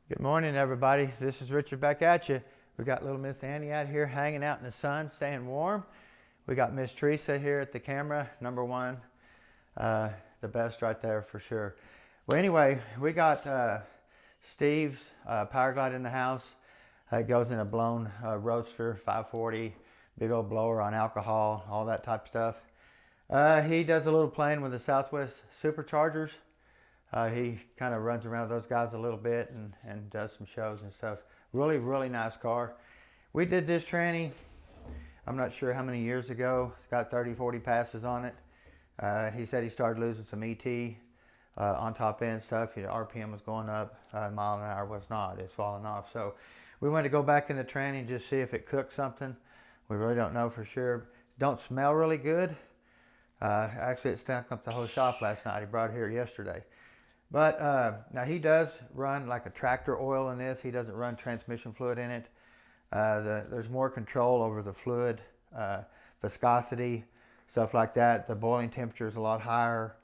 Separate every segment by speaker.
Speaker 1: Good morning, everybody. This is Richard back at you. We got little Miss Annie out here hanging out in the sun, staying warm. We got Miss Teresa here at the camera, number one. The best right there for sure. Well, anyway, we got Steve's power glide in the house. It goes in a blown roadster, 540, big old blower on alcohol, all that type of stuff. He does a little playing with the Southwest superchargers. He kind of runs around with those guys a little bit and does some shows and stuff. Really nice car. We did this tranny, I'm not sure how many years ago. It's got 30, 40 passes on it. He said he started losing some ET on top end stuff. RPM was going up, mile an hour was not. It's falling off. So we went to go back in the tranny and just see if it cooked something. We really don't know for sure. Don't smell really good. Actually, it stank up the whole shop last night. He brought it here yesterday. But now he does run like a tractor oil in this. He doesn't run transmission fluid in it. There's more control over the fluid, viscosity, stuff like that. The boiling temperature is a lot higher.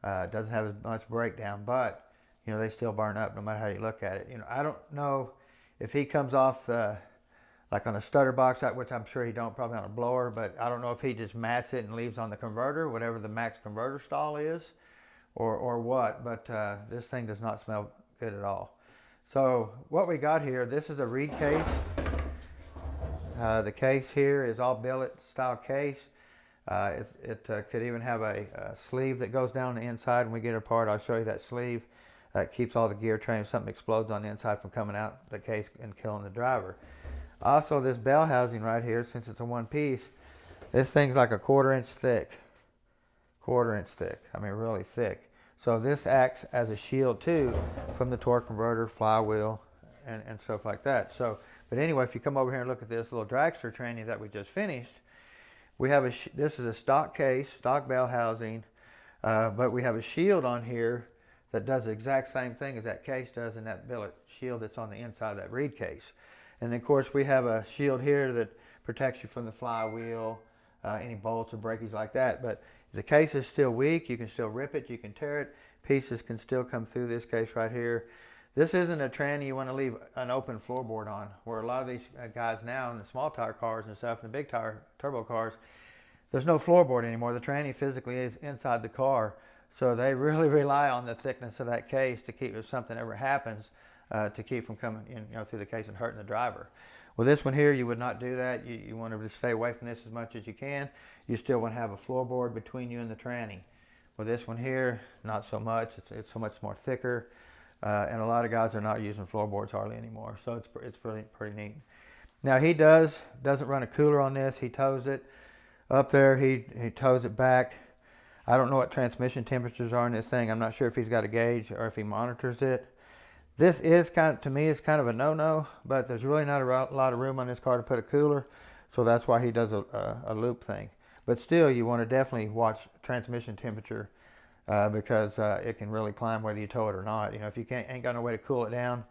Speaker 1: It doesn't have as much breakdown, but they still burn up no matter how you look at it. I don't know if he comes off like on a stutter box, which I'm sure he don't, probably on a blower, but I don't know if he just mats it and leaves on the converter, whatever the max converter stall is. Or what, but this thing does not smell good at all. So what we got here, this is a reed case. The case here is all billet style case. It could even have a sleeve that goes down the inside. When we get it apart, I'll show you that sleeve. It keeps all the gear train if something explodes on the inside from coming out the case and killing the driver. Also, this bell housing right here, since it's a one piece, this thing's like a 1/4 inch thick. 1/4 inch thick. I mean, really thick. So this acts as a shield too from the torque converter, flywheel, and stuff like that. So, but anyway, if you come over here and look at this little dragster tranny that we just finished, we have this is a stock case, stock bell housing, but we have a shield on here that does the exact same thing as that case does in that billet shield that's on the inside of that reed case. And then of course we have a shield here that protects you from the flywheel, any bolts or breakage like that. But the case is still weak. You can still rip it. You can tear it. Pieces can still come through this case right here. This isn't a tranny you want to leave an open floorboard on, where a lot of these guys now in the small tire cars and stuff, and the big tire turbo cars, there's no floorboard anymore. The tranny physically is inside the car. So they really rely on the thickness of that case to keep, if something ever happens, to keep from coming in, through the case and hurting the driver. With this one here, you would not do that. You want to stay away from this as much as you can. You still want to have a floorboard between you and the tranny. With this one here, not so much. It's so much more thicker, and a lot of guys are not using floorboards hardly anymore. So it's pretty neat. Now he doesn't run a cooler on this. He tows it up there. He tows it back. I don't know what transmission temperatures are in this thing. I'm not sure if he's got a gauge or if he monitors it. This is to me, it's kind of a no-no, but there's really not a lot of room on this car to put a cooler, so that's why he does a loop thing. But still, you want to definitely watch transmission temperature because it can really climb whether you tow it or not. If you ain't got no way to cool it down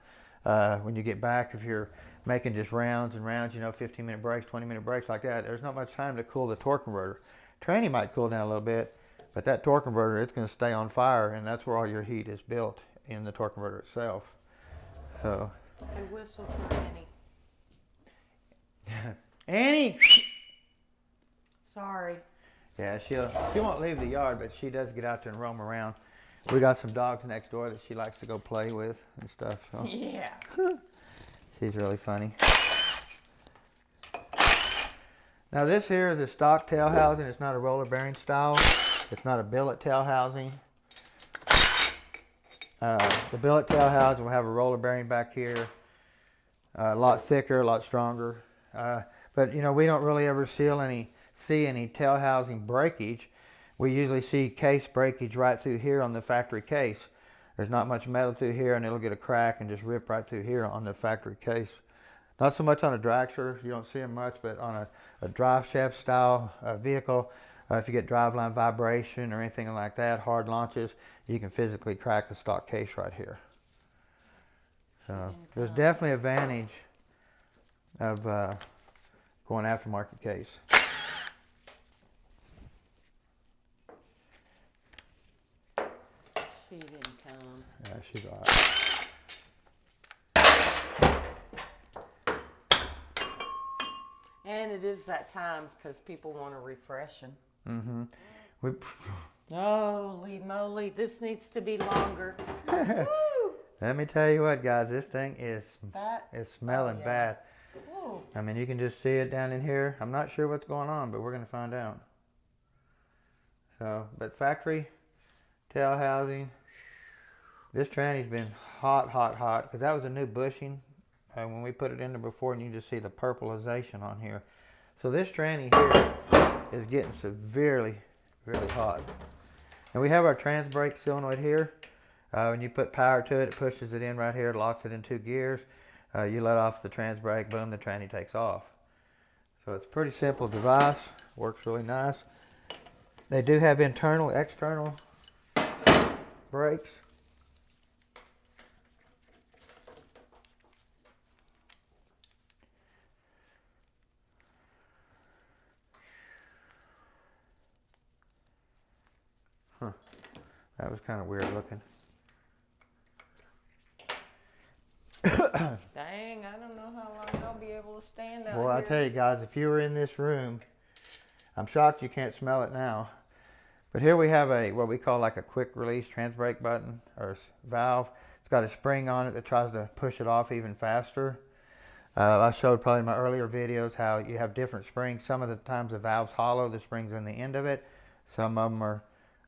Speaker 1: when you get back, if you're making just rounds and rounds, 15-minute breaks, 20-minute breaks like that, there's not much time to cool the torque converter. Tranny might cool down a little bit, but that torque converter, it's going to stay on fire, and that's where all your heat is built, in the torque converter itself. So,
Speaker 2: I whistle for Annie.
Speaker 1: Annie!
Speaker 2: Sorry.
Speaker 1: Yeah, she won't leave the yard, but she does get out there and roam around. We got some dogs next door that she likes to go play with and stuff. So.
Speaker 2: Yeah.
Speaker 1: She's really funny. Now this here is a stock tail housing. It's not a roller bearing style. It's not a billet tail housing. The billet tail housing will have a roller bearing back here, a lot thicker, a lot stronger. But we don't really ever see any tail housing breakage. We usually see case breakage right through here on the factory case. There's not much metal through here, and it'll get a crack and just rip right through here on the factory case. Not so much on a dragster, you don't see them much, but on a drive shaft style vehicle, if you get driveline vibration or anything like that, hard launches, you can physically crack the stock case right here. So there's definitely advantage of going aftermarket case.
Speaker 2: She didn't come.
Speaker 1: Yeah, she's all right.
Speaker 2: And it is that time because people want a refreshing.
Speaker 1: Mm-hmm.
Speaker 2: Holy moly, this needs to be longer. Woo!
Speaker 1: Let me tell you what, guys, this thing is smelling bad.
Speaker 2: Woo.
Speaker 1: I mean, you can just see it down in here. I'm not sure what's going on, but we're going to find out. So, but factory tail housing. This tranny's been hot, because that was a new bushing when we put it in there before, and you just see the purpleization on here. So this tranny here is getting severely, really hot. And we have our trans brake solenoid here. When you put power to it, it pushes it in right here, it locks it in 2 gears. You let off the trans brake, boom, the tranny takes off. So it's a pretty simple device, works really nice. They do have internal, external brakes. Huh, that was kind of weird looking.
Speaker 2: Dang, I don't know how long I'll be able to stand out
Speaker 1: Well,
Speaker 2: here.
Speaker 1: I tell you guys, if you were in this room, I'm shocked you can't smell it now. But here we have what we call like a quick release trans brake button or valve. It's got a spring on it that tries to push it off even faster. I showed probably in my earlier videos how you have different springs. Some of the times the valve's hollow, the spring's on the end of it. Some of them are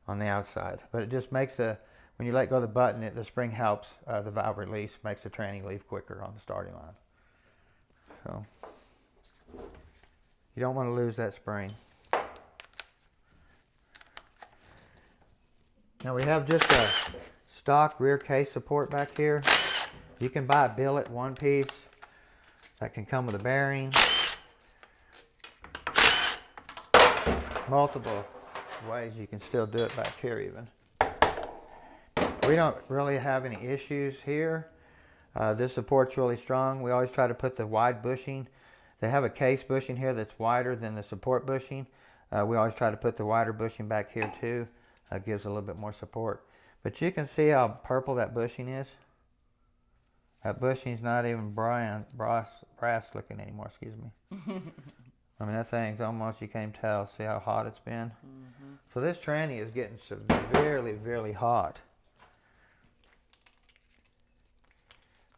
Speaker 1: on the outside. But it just makes when you let go of the button, the spring helps the valve release, makes the tranny leave quicker on the starting line. So you don't want to lose that spring. Now we have just a stock rear case support back here. You can buy a billet one piece that can come with a bearing. Multiple ways you can still do it back here even. We don't really have any issues here. This support's really strong. We always try to put the wide bushing. They have a case bushing here that's wider than the support bushing. We always try to put the wider bushing back here too. Gives a little bit more support. But you can see how purple that bushing is. That bushing's not even brass looking anymore, excuse me. I mean, that thing's almost, you can't even tell. See how hot it's been? Mm-hmm. So this tranny is getting severely, really hot.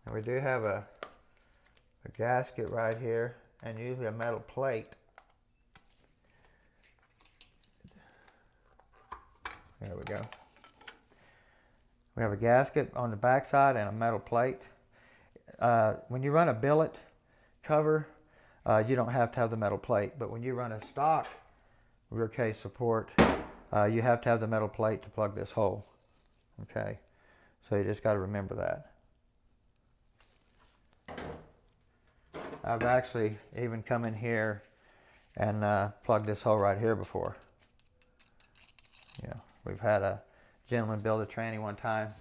Speaker 1: And we do have a gasket right here, and usually a metal plate. There we go. We have a gasket on the back side and a metal plate. When you run a billet cover, you don't have to have the metal plate. But when you run a stock rear case support, you have to have the metal plate to plug this hole. Okay, so you just got to remember that. I've actually even come in here and plugged this hole right here before. Yeah, we've had a gentleman build a tranny one time,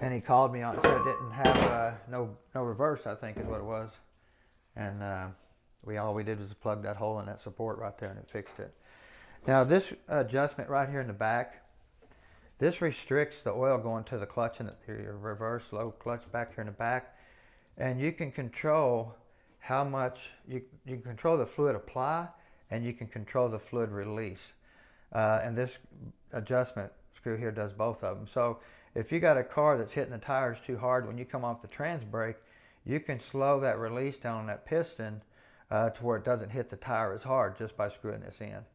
Speaker 1: and he called me on it, said it didn't have no reverse, I think is what it was. And all we did was plug that hole in that support right there, and it fixed it. Now this adjustment right here in the back, this restricts the oil going to the clutch and your reverse low clutch back here in the back. And you can control how much, you can control the fluid apply, and you can control the fluid release. And this adjustment screw here does both of them. So if you got a car that's hitting the tires too hard when you come off the trans brake, you can slow that release down on that piston to where it doesn't hit the tire as hard just by screwing this in.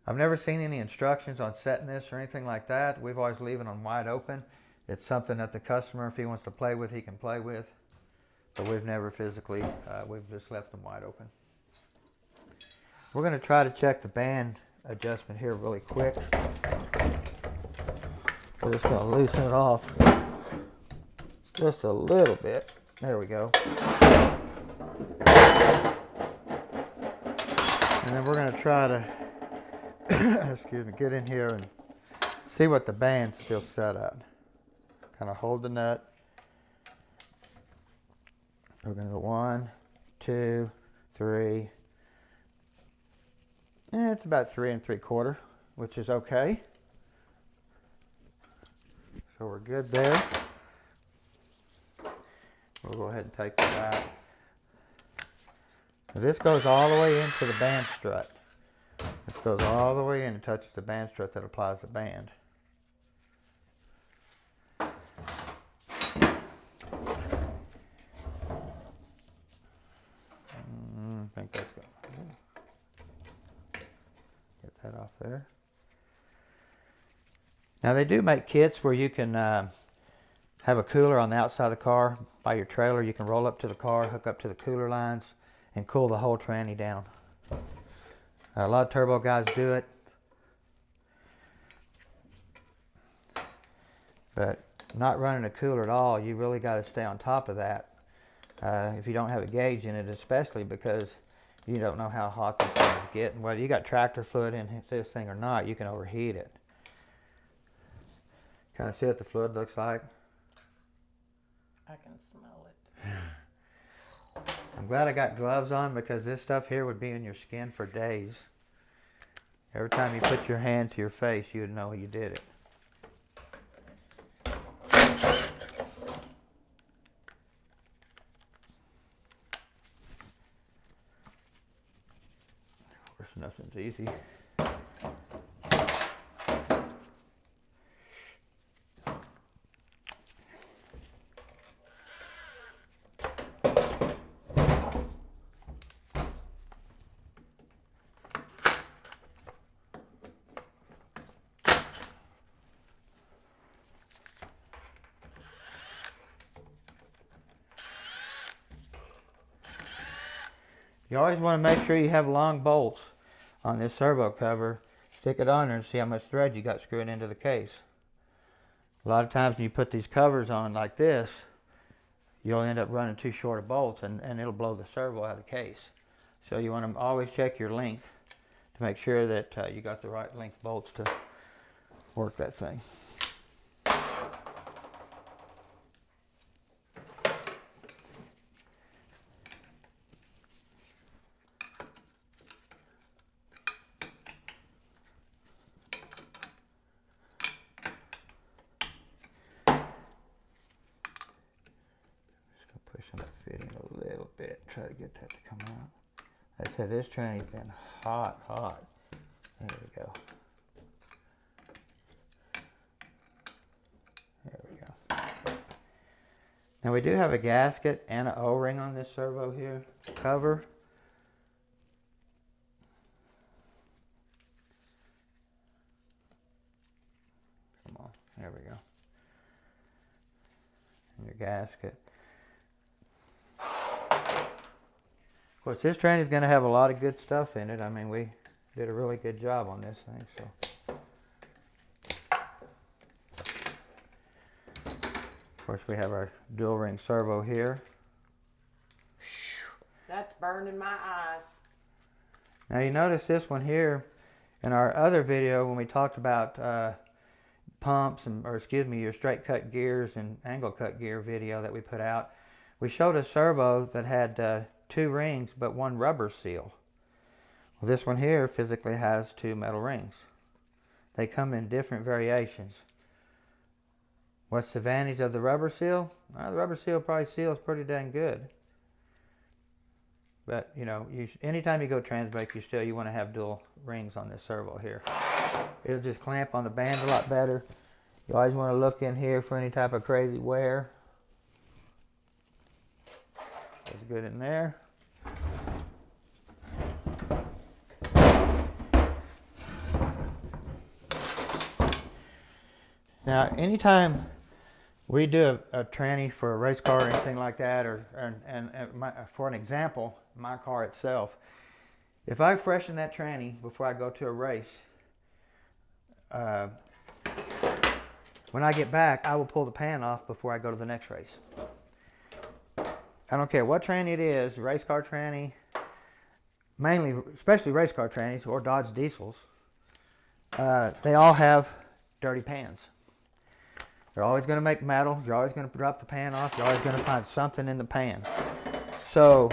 Speaker 1: I've never seen any instructions on setting this or anything like that. We've always leave it on wide open. It's something that the customer, if he wants to play with, he can play with. But we've never physically, we've just left them wide open. We're going to try to check the band adjustment here really quick. We're just going to loosen it off just a little bit. There we go. And then we're going to try to excuse me, get in here and see what the band's still set at. Kind of hold the nut. We're going to go 1, 2, 3. And it's about 3 3/4, which is okay. So we're good there. We'll go ahead and take that out. This goes all the way into the band strut. This goes all the way in and touches the band strut that applies the band. I think that's good. Get that off there. Now they do make kits where you can have a cooler on the outside of the car by your trailer. You can roll up to the car, hook up to the cooler lines, and cool the whole tranny down. A lot of turbo guys do it, but not running a cooler at all, you really got to stay on top of that if you don't have a gauge in it, especially because you don't know how hot these things get. And whether you got tractor fluid in this thing or not, you can overheat it. Kind of see what the fluid looks like?
Speaker 2: I can smell it.
Speaker 1: I'm glad I got gloves on because this stuff here would be in your skin for days. Every time you put your hand to your face, you would know you did it. Of course, nothing's easy. You always want to make sure you have long bolts on this servo cover. Stick it on there and see how much thread you got screwed into the case. A lot of times when you put these covers on like this, you'll end up running too short of bolts and it'll blow the servo out of the case. So you want to always check your length to make sure that you got the right length bolts to work that thing. Try to get that to come out. I said this tranny's been hot. There we go. There we go. Now we do have a gasket and an O-ring on this servo here cover. Come on, there we go. And your gasket. Of course, this tranny is going to have a lot of good stuff in it. I mean, we did a really good job on this thing. So, of course, we have our dual ring servo here.
Speaker 2: That's burning my eyes.
Speaker 1: Now you notice this one here in our other video when we talked about pumps your straight cut gears and angle cut gear video that we put out. We showed a servo that had 2 rings but 1 rubber seal. Well, this one here physically has 2 metal rings. They come in different variations. What's the advantage of the rubber seal? Well, the rubber seal probably seals pretty dang good. But you know, anytime you go transbrake, you want to have dual rings on this servo here. It'll just clamp on the band a lot better. You always want to look in here for any type of crazy wear. That's good in there. Now, anytime we do a tranny for a race car or anything like that, for an example, my car itself, if I freshen that tranny before I go to a race, when I get back, I will pull the pan off before I go to the next race. I don't care what tranny it is, race car tranny, mainly, especially race car trannies or Dodge diesels, they all have dirty pans. They're always going to make metal. You're always going to drop the pan off. You're always going to find something in the pan. So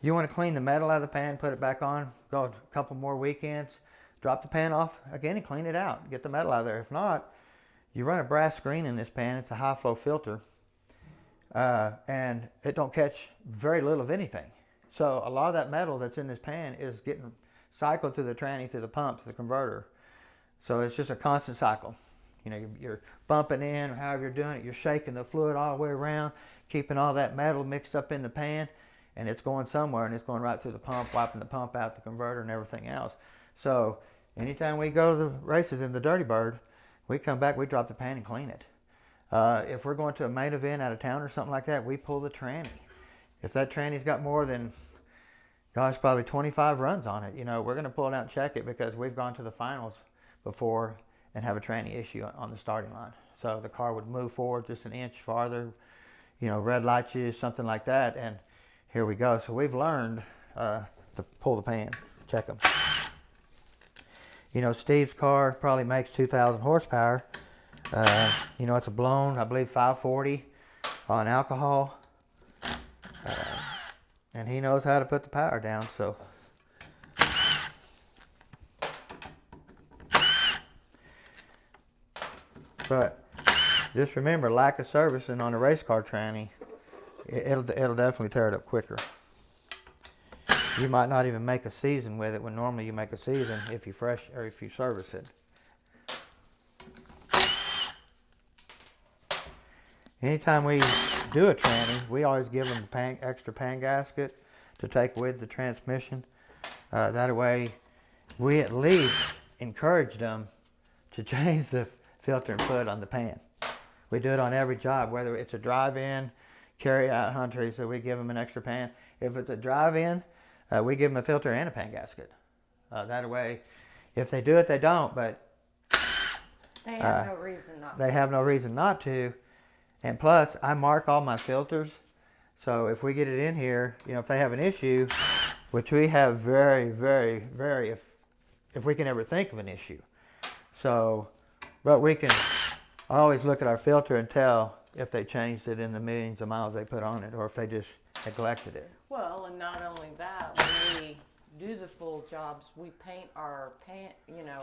Speaker 1: you want to clean the metal out of the pan, put it back on, go a couple more weekends, drop the pan off again and clean it out. Get the metal out of there. If not, you run a brass screen in this pan. It's a high flow filter. And it don't catch very little of anything. So a lot of that metal that's in this pan is getting cycled through the tranny, through the pump, through the converter. So it's just a constant cycle. You know, you're bumping in, or however you're doing it, you're shaking the fluid all the way around, keeping all that metal mixed up in the pan, and it's going somewhere, and it's going right through the pump, wiping the pump out, the converter, and everything else. So anytime we go to the races in the Dirty Bird, we come back, we drop the pan and clean it. If we're going to a main event out of town or something like that, we pull the tranny. If that tranny's got more than, gosh, probably 25 runs on it, you know, we're going to pull it out and check it, because we've gone to the finals before and have a tranny issue on the starting line. So the car would move forward just an inch farther, you know, red light you, something like that, and here we go. So we've learned to pull the pan, check them. You know, Steve's car probably makes 2,000 horsepower. You know, it's a blown, I believe, 540 on alcohol. And he knows how to put the power down, so. But just remember, lack of servicing on a race car tranny, it'll definitely tear it up quicker. You might not even make a season with it, when normally you make a season if you service it. Anytime we do a tranny, we always give them an extra pan gasket to take with the transmission. That way, we at least encourage them to change the filter and fluid on the pan. We do it on every job, whether it's a drive-in, carry-out hunters, so we give them an extra pan. If it's a drive-in, we give them a filter and a pan gasket. That way, if they do it, they don't, but
Speaker 2: they have no reason not to.
Speaker 1: They have no reason not to. And plus, I mark all my filters. So if we get it in here, you know, if they have an issue, which we have very, if we can ever think of an issue. So, but we can always look at our filter and tell if they changed it in the millions of miles they put on it, or if they just neglected it.
Speaker 2: Well, and not only that, when we do the full jobs, we paint our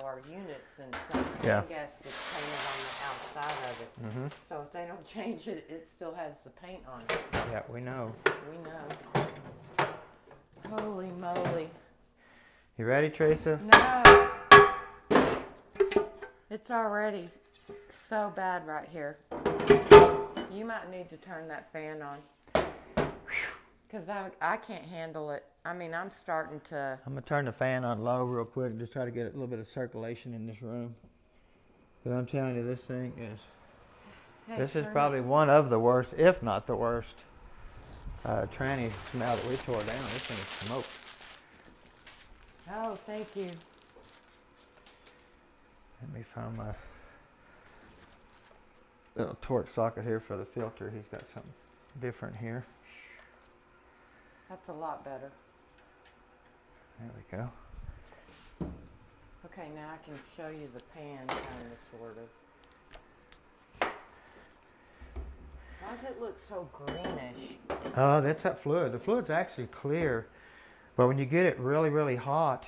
Speaker 2: our units, and some
Speaker 1: Yeah.
Speaker 2: gaskets painted on the outside of it.
Speaker 1: Mm-hmm.
Speaker 2: So if they don't change it, it still has the paint on it.
Speaker 1: Yeah, we know.
Speaker 2: We know. Holy moly.
Speaker 1: You ready, Teresa?
Speaker 2: No. It's already so bad right here. You might need to turn that fan on. Because I can't handle it. I mean, I'm starting to...
Speaker 1: I'm going to turn the fan on low real quick and just try to get a little bit of circulation in this room. But I'm telling you, this thing is...
Speaker 2: Hey,
Speaker 1: this is probably one of the worst, if not the worst, tranny smell that we tore down. This thing is smoke.
Speaker 2: Oh, thank you.
Speaker 1: Let me find my little torque socket here for the filter. He's got something different here.
Speaker 2: That's a lot better.
Speaker 1: There we go.
Speaker 2: Okay, now I can show you the pan, kind of, sort of. Why does it look so greenish?
Speaker 1: That's that fluid. The fluid's actually clear, but when you get it really, really hot,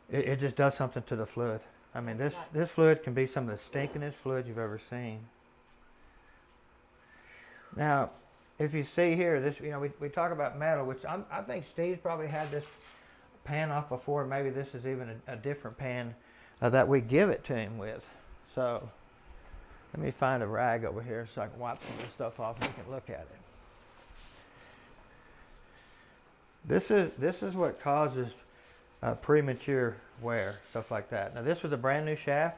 Speaker 1: it just does something to the fluid. I mean, this fluid can be some of the stinkingest fluid you've ever seen. Now, if you see here, this, you know, we talk about metal, which I think Steve's probably had this pan off before. Maybe this is even a different pan that we give it to him with. So let me find a rag over here so I can wipe some of this stuff off and we can look at it. This is what causes premature wear, stuff like that. Now this was a brand new shaft.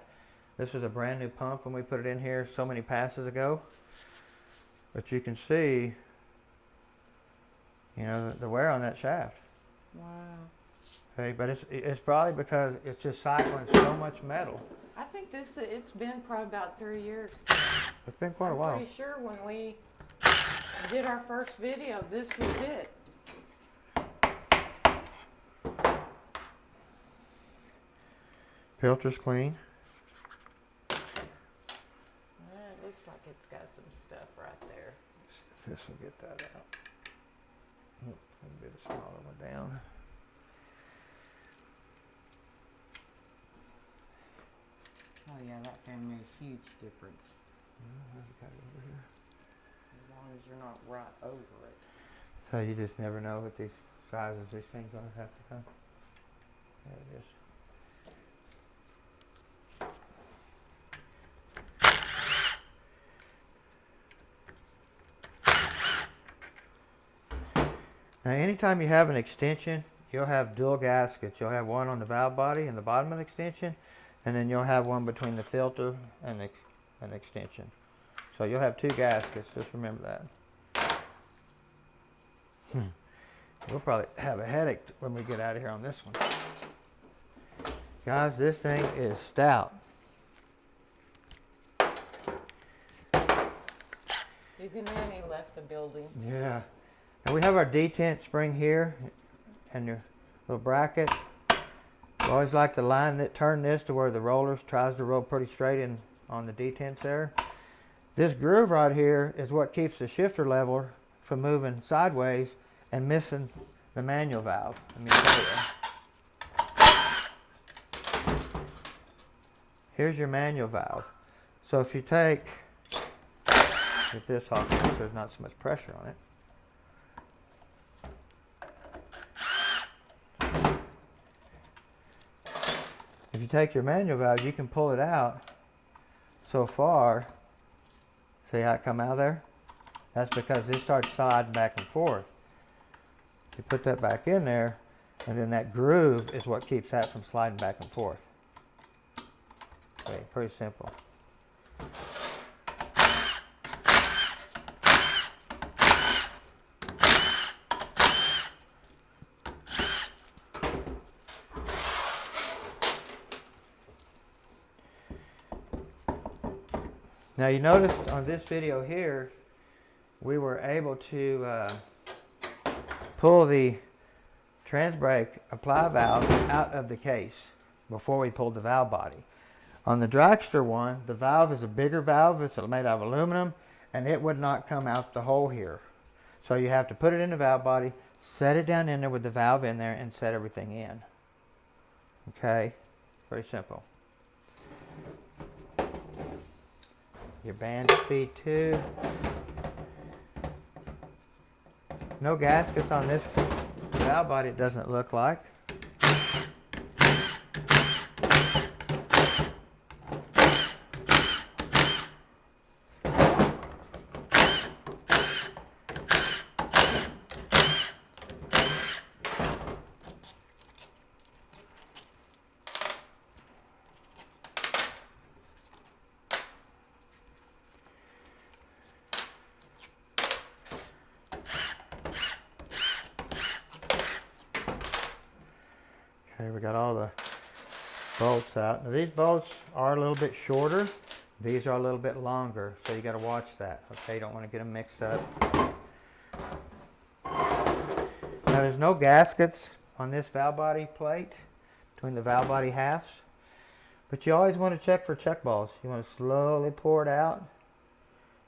Speaker 1: This was a brand new pump when we put it in here so many passes ago. But you can see, you know, the wear on that shaft.
Speaker 2: Wow.
Speaker 1: Okay, but it's probably because it's just cycling so much metal.
Speaker 2: I think it's been probably about 3 years.
Speaker 1: It's been quite a while.
Speaker 2: I'm pretty sure when we did our first video, this was it.
Speaker 1: Filter's clean.
Speaker 2: It looks like it's got some stuff right there.
Speaker 1: If this will get that out. Oh, a little bit of smaller one down.
Speaker 2: Oh yeah, that fan made a huge difference.
Speaker 1: How's it got it over here?
Speaker 2: As long as you're not right over it.
Speaker 1: So you just never know what these sizes these things are going to have to come. There it is. Now anytime you have an extension, you'll have dual gaskets. You'll have one on the valve body and the bottom of the extension, and then you'll have one between the filter and an extension. So you'll have two gaskets, just remember that. We'll probably have a headache when we get out of here on this one. Guys, this thing is stout.
Speaker 2: Even then he left the building.
Speaker 1: Yeah. Now we have our detent spring here and your little bracket. We always like to turn this to where the roller tries to roll pretty straight in on the detents there. This groove right here is what keeps the shifter leveler from moving sideways and missing the manual valve. Let me show you. Here's your manual valve. So if you take, get this off, so there's not so much pressure on it. If you take your manual valve, you can pull it out so far. See how it come out of there? That's because it starts sliding back and forth. You put that back in there, and then that groove is what keeps that from sliding back and forth. Okay, pretty simple. Now you noticed on this video here, we were able to pull the trans brake apply valve out of the case before we pulled the valve body. On the dragster one, the valve is a bigger valve. It's made out of aluminum, and it would not come out the hole here. So you have to put it in the valve body, set it down in there with the valve in there, and set everything in. Okay, very simple. Your band feed tube. No gaskets on this valve body, it doesn't look like. Okay, we got all the bolts out. Now these bolts are a little bit shorter. These are a little bit longer, so you got to watch that. Okay, you don't want to get them mixed up. Now there's no gaskets on this valve body plate between the valve body halves, but you always want to check for check balls. You want to slowly pour it out.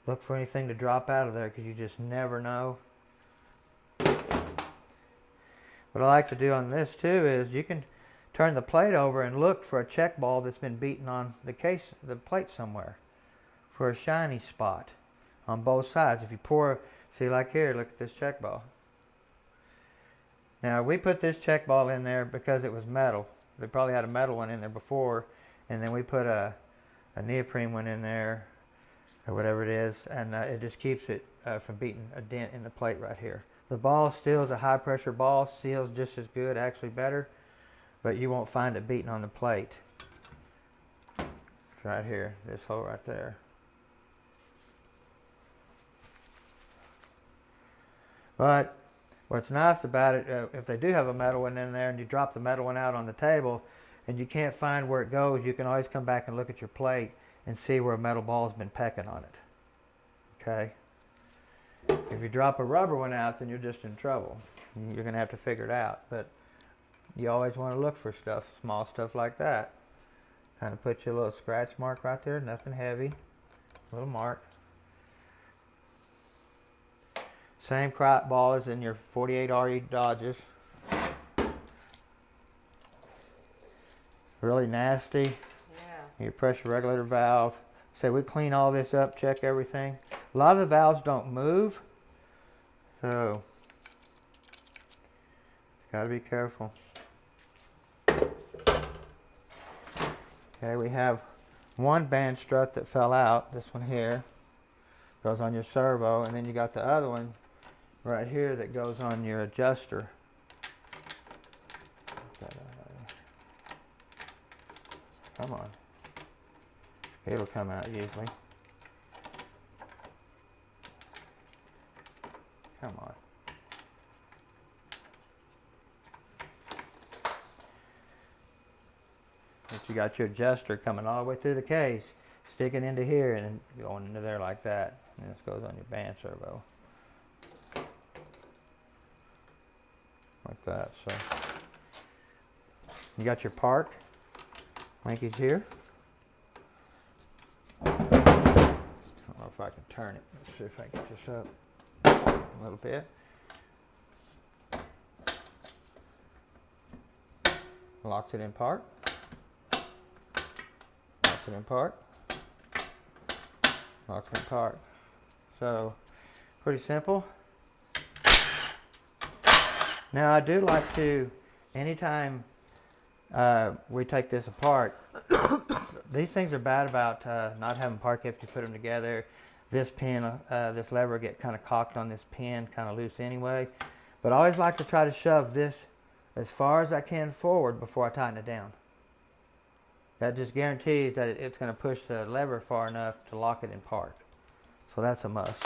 Speaker 1: Look for anything to drop out of there because you just never know. What I like to do on this too is you can turn the plate over and look for a check ball that's been beaten on the case, the plate somewhere, for a shiny spot on both sides. If you pour, see like here, look at this check ball. Now we put this check ball in there because it was metal. They probably had a metal one in there before, and then we put a neoprene one in there, or whatever it is, and it just keeps it from beating a dent in the plate right here. The ball still is a high pressure ball, seals just as good, actually better, but you won't find it beating on the plate. It's right here, this hole right there. But what's nice about it, if they do have a metal one in there and you drop the metal one out on the table and you can't find where it goes, you can always come back and look at your plate and see where a metal ball has been pecking on it. Okay? If you drop a rubber one out, then you're just in trouble. You're going to have to figure it out. But you always want to look for stuff, small stuff like that. Kind of put your little scratch mark right there, nothing heavy. Little mark. Same crop ball as in your 48 RE Dodges. Really nasty.
Speaker 2: Yeah.
Speaker 1: Your pressure regulator valve. So we clean all this up, check everything. A lot of the valves don't move. So Gotta be careful. Okay, we have one band strut that fell out. This one here goes on your servo, and then you got the other one right here that goes on your adjuster. Come on. It'll come out usually. Come on. But you got your adjuster coming all the way through the case, sticking into here and then going into there like that. And this goes on your band servo. Like that. So you got your park linkage here. I don't know if I can turn it. Let's see if I can get this up a little bit. Locks it in park. Locks it in park. Locks it in park. So pretty simple. Now I do like to, anytime we take this apart, these things are bad about not having park if you put them together. This pin, this lever get kind of cocked on this pin, kind of loose anyway. But I always like to try to shove this as far as I can forward before I tighten it down. That just guarantees that it's going to push the lever far enough to lock it in park. So that's a must.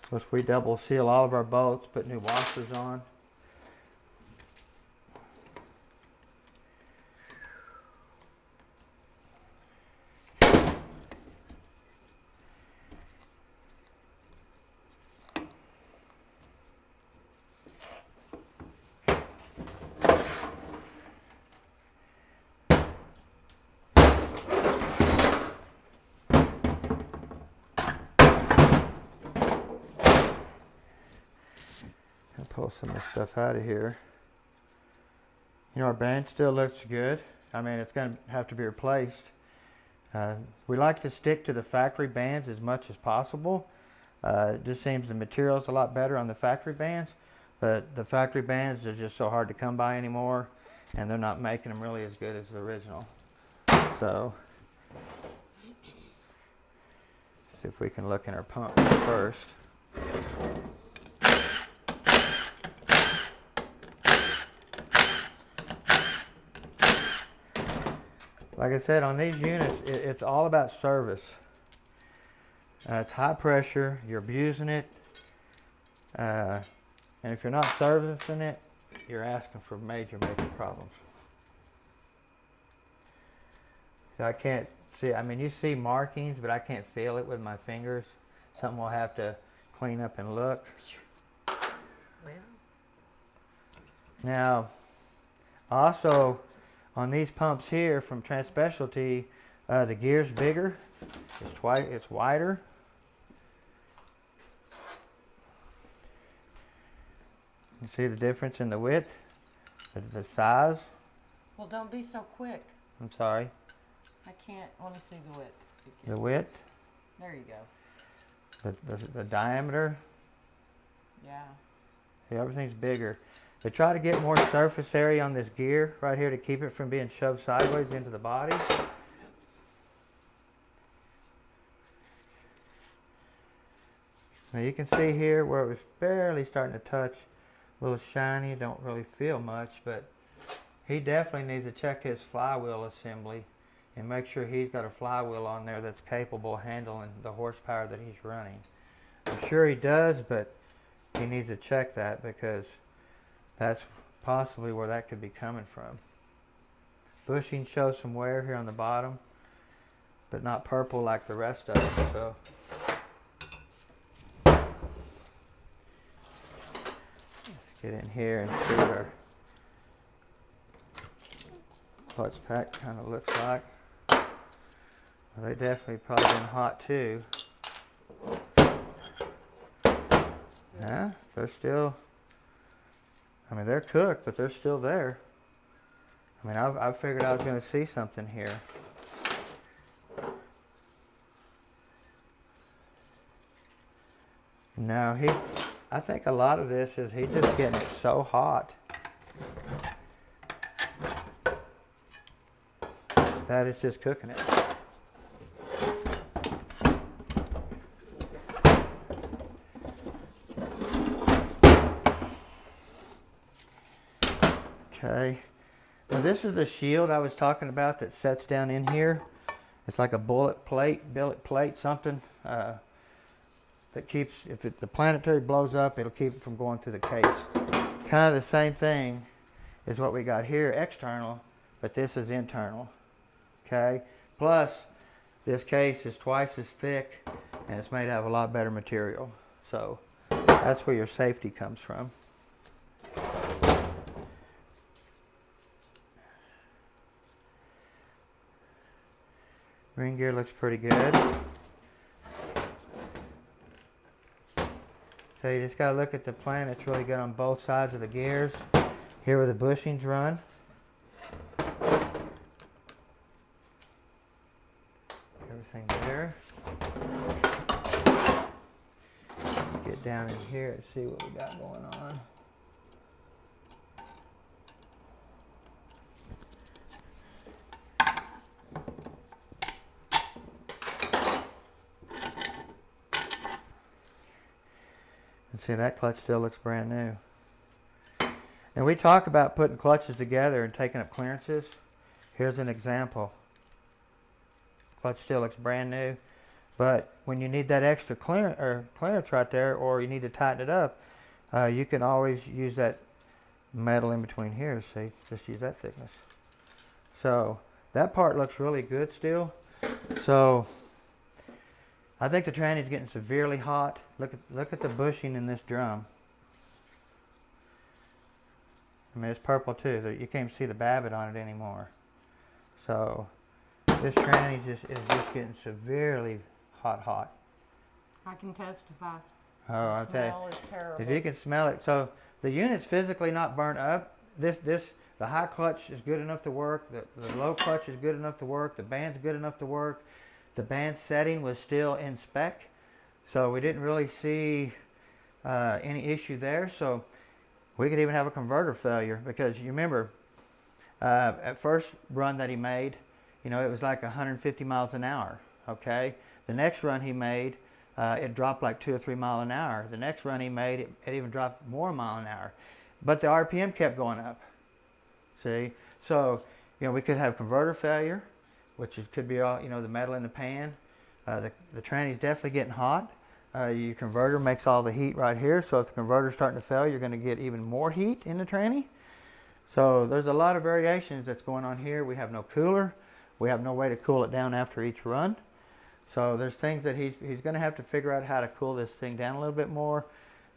Speaker 1: Which we double seal all of our bolts, put new washers on. Pull some of this stuff out of here. You know, our band still looks good. I mean, it's going to have to be replaced. We like to stick to the factory bands as much as possible. It just seems the material's a lot better on the factory bands, but the factory bands are just so hard to come by anymore, and they're not making them really as good as the original. So, see if we can look in our pump first. Like I said, on these units, it's all about service. It's high pressure, you're abusing it, and if you're not servicing it, you're asking for major problems. So I can't see, I mean, you see markings, but I can't feel it with my fingers. Something we'll have to clean up and look. Now, also, on these pumps here from Transspecialty, the gear's bigger, it's wider. You see the difference in the width, the size?
Speaker 2: Well, don't be so quick.
Speaker 1: I'm sorry.
Speaker 2: I can't want to see the width.
Speaker 1: The width?
Speaker 2: There you go.
Speaker 1: The diameter?
Speaker 2: Yeah.
Speaker 1: See, everything's bigger. They try to get more surface area on this gear right here to keep it from being shoved sideways into the body. Now you can see here where it was barely starting to touch, a little shiny, don't really feel much, but he definitely needs to check his flywheel assembly and make sure he's got a flywheel on there that's capable of handling the horsepower that he's running. I'm sure he does, but he needs to check that because that's possibly where that could be coming from. Bushing shows some wear here on the bottom, but not purple like the rest of it. So let's get in here and see what our clutch pack kind of looks like. Well, they definitely probably been hot too. Yeah, they're still I mean, they're cooked, but they're still there. I mean, I figured I was going to see something here. No, I think a lot of this is he's just getting it so hot that it's just cooking it. Okay. Now this is the shield I was talking about that sets down in here. It's like a billet plate, something. That keeps, if the Planetary blows up, it'll keep it from going through the case. Kind of the same thing is what we got here, external, but this is internal. Okay? Plus, this case is twice as thick, and it's made out of a lot better material. So, that's where your safety comes from. Ring gear looks pretty good. So you just got to look at the plan. It's really good on both sides of the gears. Here where the bushings run. Everything there. Get down in here and see what we got going on. And see, that clutch still looks brand new. And we talk about putting clutches together and taking up clearances. Here's an example. Clutch still looks brand new, but when you need that extra clearance right there, or you need to tighten it up, you can always use that metal in between here. See, just use that thickness. So that part looks really good still. So I think the tranny's getting severely hot. Look at the bushing in this drum. I mean, it's purple too. You can't see the babbitt on it anymore. So this tranny is just getting severely hot.
Speaker 2: I can testify.
Speaker 1: Oh, I'll tell you.
Speaker 2: The smell is terrible.
Speaker 1: If you can smell it. So the unit's physically not burnt up. The high clutch is good enough to work. The low clutch is good enough to work. The band's good enough to work. The band setting was still in spec, so we didn't really see any issue there. So we could even have a converter failure, because you remember at first run that he made, you know, it was like 150 miles an hour. Okay, the next run he made, it dropped like 2 or 3 miles an hour. The next run he made, it even dropped more mile an hour, but the RPM kept going up. See, so you know, we could have converter failure, which could be all, you know, the metal in the pan. The tranny's definitely getting hot. Your converter makes all the heat right here, so if the converter's starting to fail, you're going to get even more heat in the tranny. So there's a lot of variations that's going on here. We have no cooler. We have no way to cool it down after each run. So there's things that he's going to have to figure out how to cool this thing down a little bit more.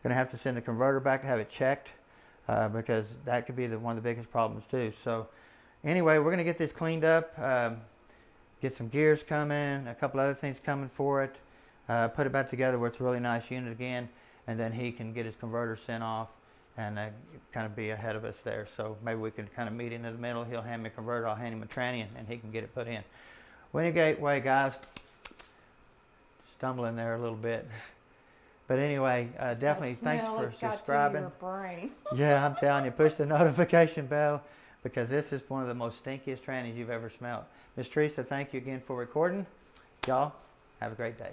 Speaker 1: Going to have to send the converter back and have it checked, because that could be one of the biggest problems too. So anyway, we're going to get this cleaned up. Get some gears coming, a couple other things coming for it, put it back together where it's a really nice unit again, and then he can get his converter sent off and kind of be ahead of us there. So maybe we can kind of meet in the middle. He'll hand me a converter, I'll hand him a tranny, and he can get it put in. Anyway, guys, stumbling there a little bit. But anyway, definitely thanks for subscribing.
Speaker 2: Got to your brain.
Speaker 1: Yeah, I'm telling you, push the notification bell, because this is one of the most stinkiest trannies you've ever smelled. Miss Teresa, thank you again for recording. Y'all, have a great day.